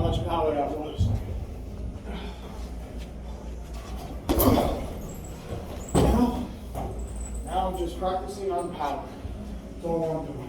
much power that was. Now I'm just practicing on power. That's all I'm doing.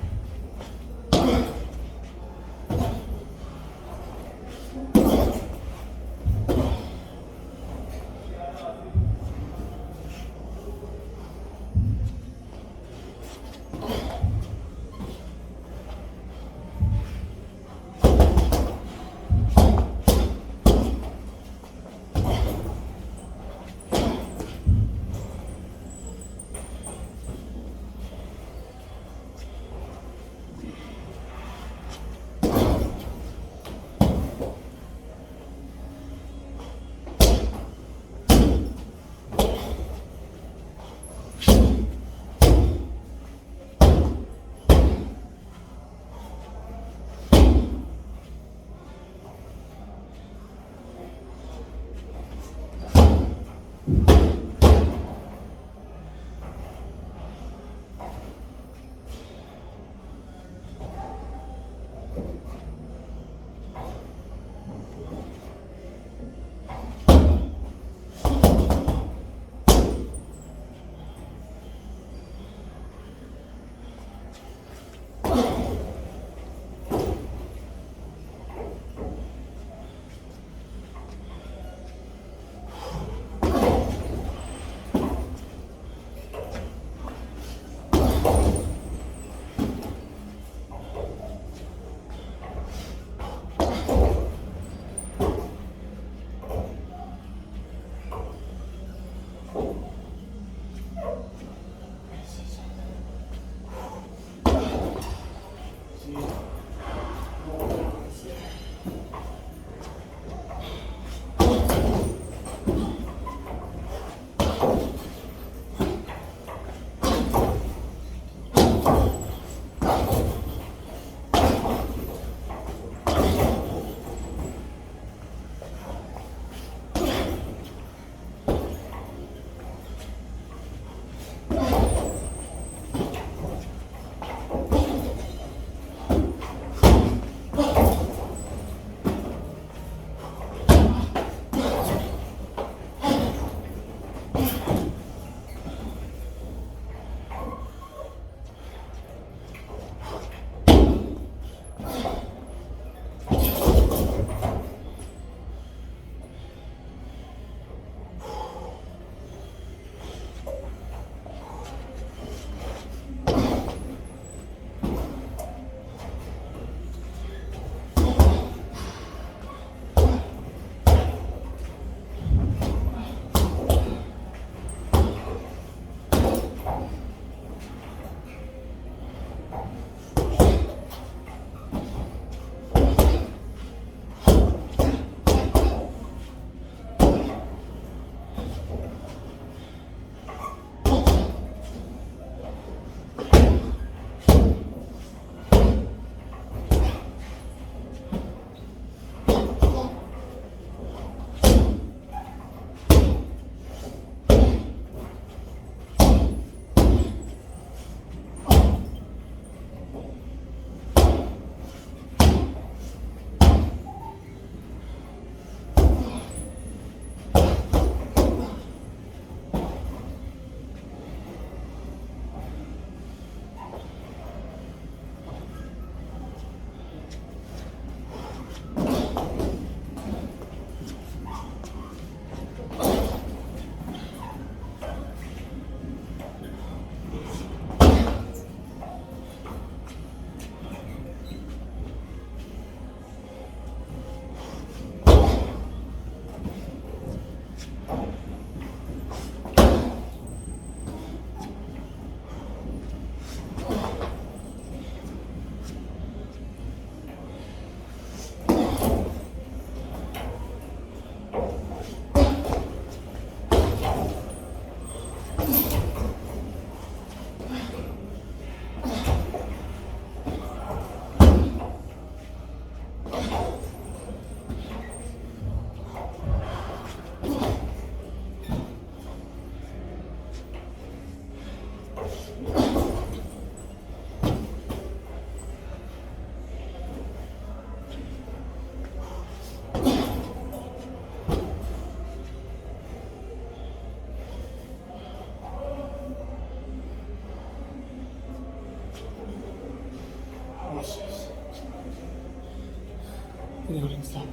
kneeling, stop.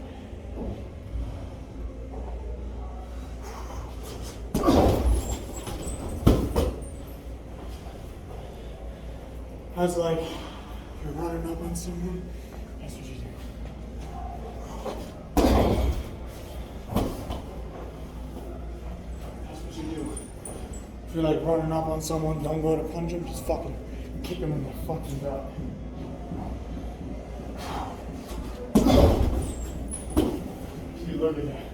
That's like you're running up on someone. That's what you do. That's what you do. If you're like running up on someone, don't go to punch him, just fucking kick him in the fucking gut. See, look at that.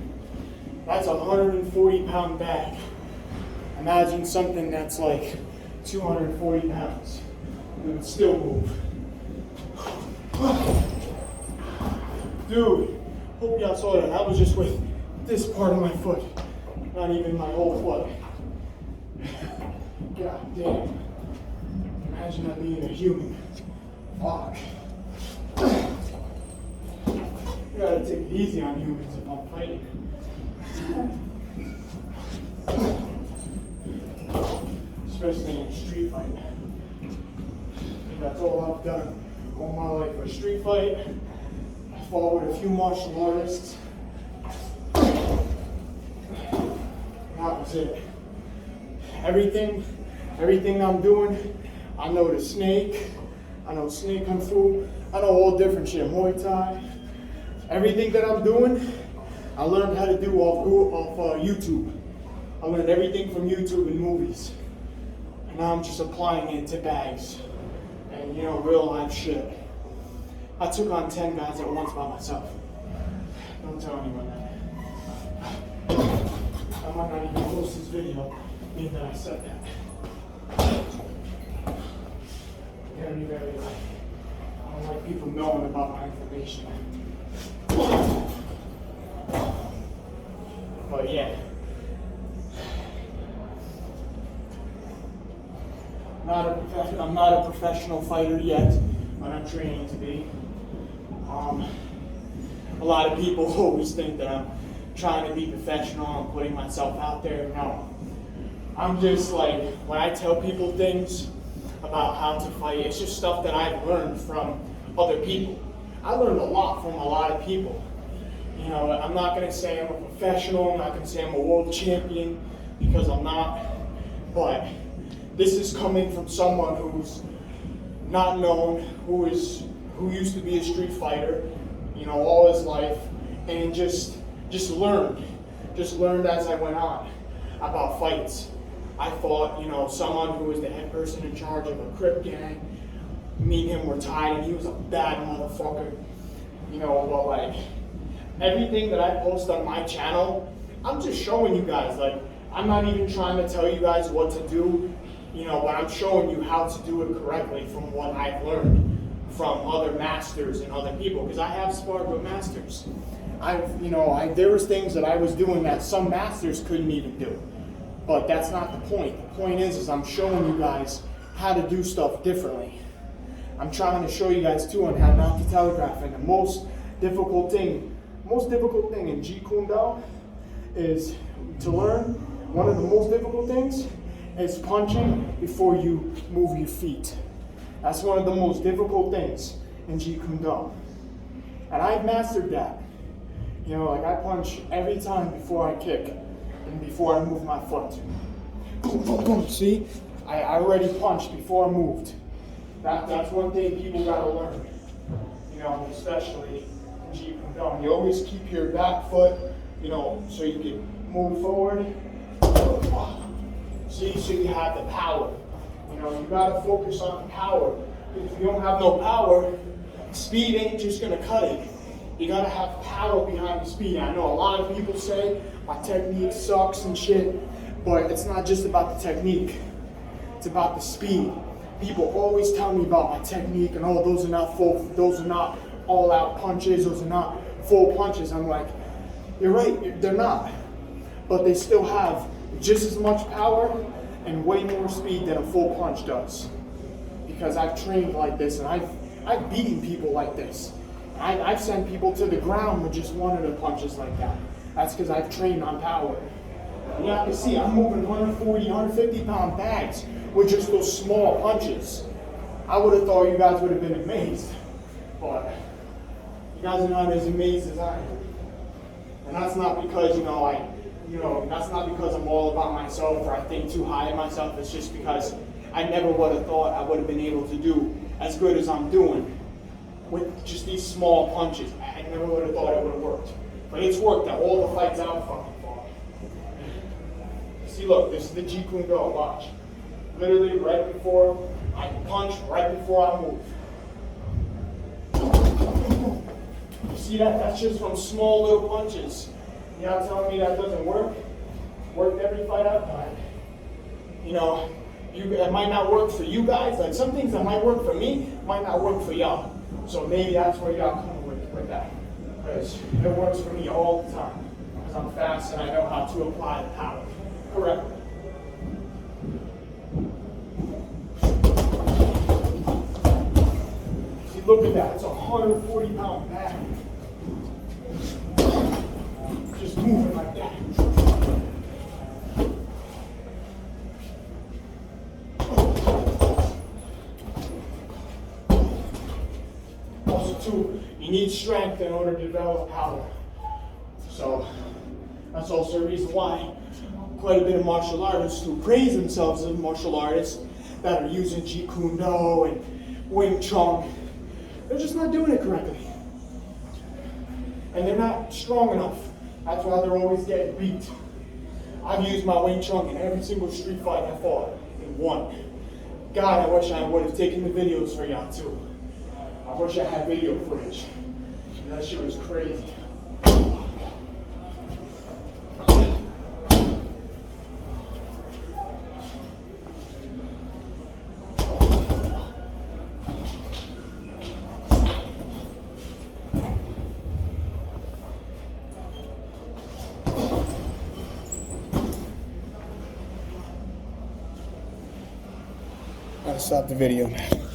That's a 140-pound bag. Imagine something that's like 240 pounds. It would still move. Dude, hope y'all saw that. I was just with this part of my foot, not even my whole foot. God damn. Imagine that being a human. Fuck. You gotta take it easy on humans if I'm fighting. Especially in a street fight. That's all I've done all my life. For a street fight, I fought with a few martial artists. That was it. Everything I'm doing, I know the snake, I know snake kung fu, I know all different shit, Muay Thai. Everything that I'm doing, I learned how to do off YouTube. I learned everything from YouTube and movies. And now I'm just applying it to bags. And you know, real life shit. I took on 10 guys at once by myself. Don't tell anyone that. I might not even post this video, being that I said that. Very like, I don't like people knowing about my information. But yeah. I'm not a professional fighter yet, but I'm training to be. A lot of people always think that I'm trying to be professional, I'm putting myself out there. No. I'm just like, when I tell people things about how to fight, it's just stuff that I've learned from other people. I learned a lot from a lot of people. You know, I'm not going to say I'm a professional, I'm not going to say I'm a world champion, because I'm not, but this is coming from someone who's not known, who used to be a street fighter, you know, all his life, and just learned as I went on about fights. I fought, you know, someone who was the head person in charge of a Crip gang. Me and him were tied, and he was a bad motherfucker. You know, but like, everything that I post on my channel, I'm just showing you guys. Like, I'm not even trying to tell you guys what to do, you know, but I'm showing you how to do it correctly from what I've learned from other masters and other people, because I have sparred with masters. There was things that I was doing that some masters couldn't even do. But that's not the point. The point is I'm showing you guys how to do stuff differently. I'm trying to show you guys too on how not to telegraph. And the most difficult thing in Jeet Kune Do is to learn. One of the most difficult things is punching before you move your feet. That's one of the most difficult things in Jeet Kune Do. And I've mastered that. You know, like I punch every time before I kick and before I move my foot. Boom, boom, boom. See? I already punched before I moved. That's one thing people gotta learn. You know, especially in Jeet Kune Do. You always keep your back foot, you know, so you can move forward. See, so you have the power. You know, you gotta focus on the power. If you don't have no power, speed ain't just gonna cut it. You gotta have power behind the speed. I know a lot of people say my technique sucks and shit, but it's not just about the technique. It's about the speed. People always tell me about my technique and oh, those are not all-out punches, those are not full punches. I'm like, you're right, they're not. But they still have just as much power and way more speed than a full punch does. Because I've trained like this and I've beaten people like this. I've sent people to the ground with just one of the punches like that. That's because I've trained on power. And you can see I'm moving 140, 150 pound bags with just those small punches. I would have thought you guys would have been amazed. But, You guys are not as amazed as I am. And that's not because, that's not because I'm all about myself or I think too high of myself. It's just because I never would have thought I would have been able to do as good as I'm doing with just these small punches. I never would have thought it would have worked. But it's worked out. All the fights I've fucking fought. See, look, this is the Jeet Kune Do. Watch. Literally right before I punch, right before I move. You see that? That's just from small little punches. You're not telling me that doesn't work? Worked every fight I've had. It might not work for you guys. Like some things that might work for me might not work for y'all. So maybe that's where y'all come with that. Because it works for me all the time. Because I'm fast and I know how to apply the power correctly. See, look at that. It's a 140-pound bag. Just moving like that. Also, too, you need strength in order to develop power. So that's also a reason why quite a bit of martial artists who praise themselves as martial artists that are using Jeet Kune Do and Wing Chun, they're just not doing it correctly. And they're not strong enough. That's why they're always getting beat. I've used my Wing Chun in every single street fight I fought and won. God, I wish I would have taken the videos for y'all too. I wish I had video footage. That shit was crazy. Gotta stop the video, man.